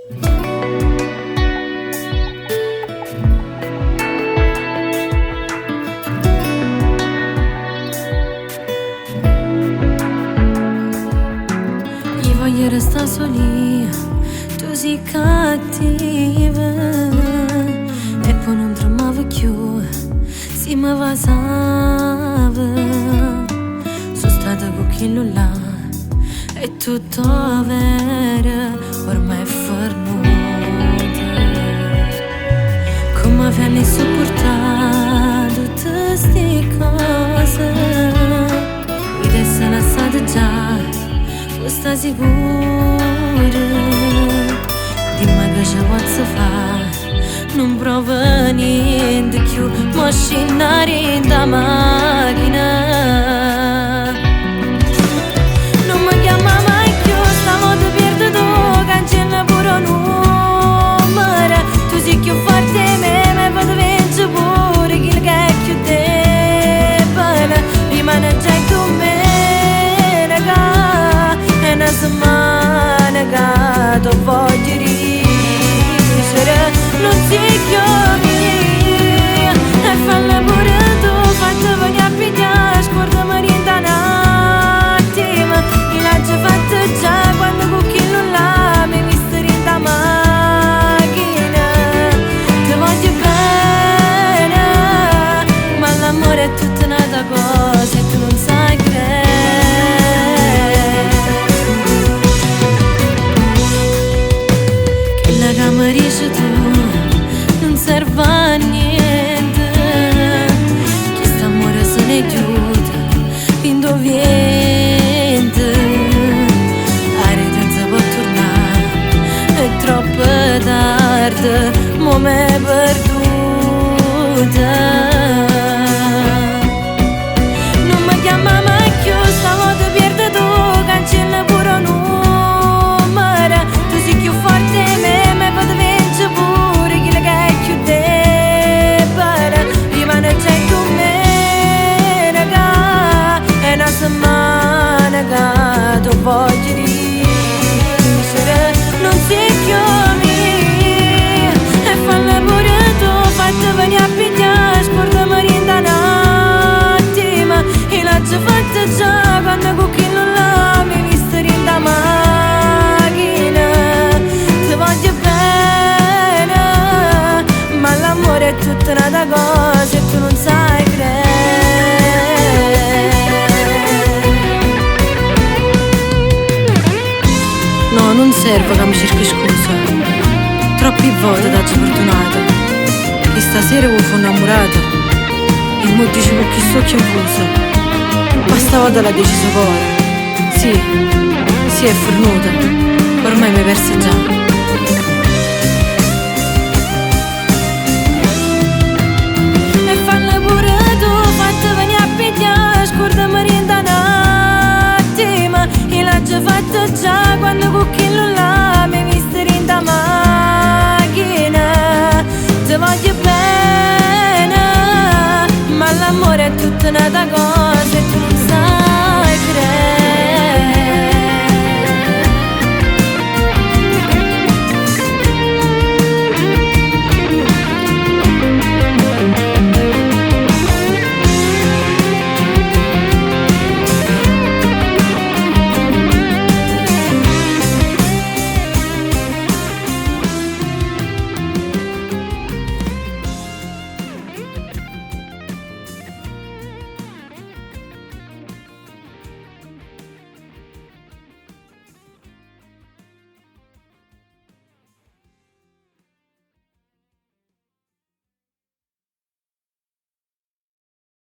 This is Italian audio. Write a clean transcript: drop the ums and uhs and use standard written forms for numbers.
Io voglio restare solia, tu sei cattiva e poi non tremavo più, si mi vasava. Sono stata con quello là e tutto vero ormai è fornuto. Come avevano sopportato tutte ste cose, ed essere lasciata già, sta sicura. Dimmi che ce posso fare, non provo niente più, ma scendere in da macchina. Non mi chiama mai più, stavolta perdo tu, cancella pure un numero. Tu sei più forte di me, ma vado vincere pure chi che è più debole. Rimane già con me, raga, è una settimana che tu voglio ricevere. Non sei più mia, e falla pure tu, fatti venire a pigliare, scordami niente un attimo. E l'ho già fatto già quando con chi non l'ha mi visto in da macchina. Ti voglio bene, ma l'amore è tutta un'altra cosa e tu non sai credere. Che mi dici tu non serve a niente, che st'amore se ne chiude indovviente. La rete può tornare, è troppo tardi, mo m'è perduta. Non mi chiama mai più, stavolta perdo tu, cancella pure un numero. Tu sei più forte di me, ma vado vincere pure chi che è più debole. Rimane già con me, raga, è una settimana che tu voglio ricevere. Non sei più mia, e falla pure tu, fatti venire a pigliare, scordami niente un attimo. E l'ho già fatta già quando con chi non l'ha mi visto in da macchina. Ti voglio bene, ma l'amore è tutta un'altra cosa e tu non sai credere. No, non serve che mi cerchi scusa, troppi volte t'ho già fortunata, e stasera mi fu innamorata e mo dicevo che sto confusa. Ma stavolta l'ha deciso ora, sì, è fornuta, ormai mi perse già.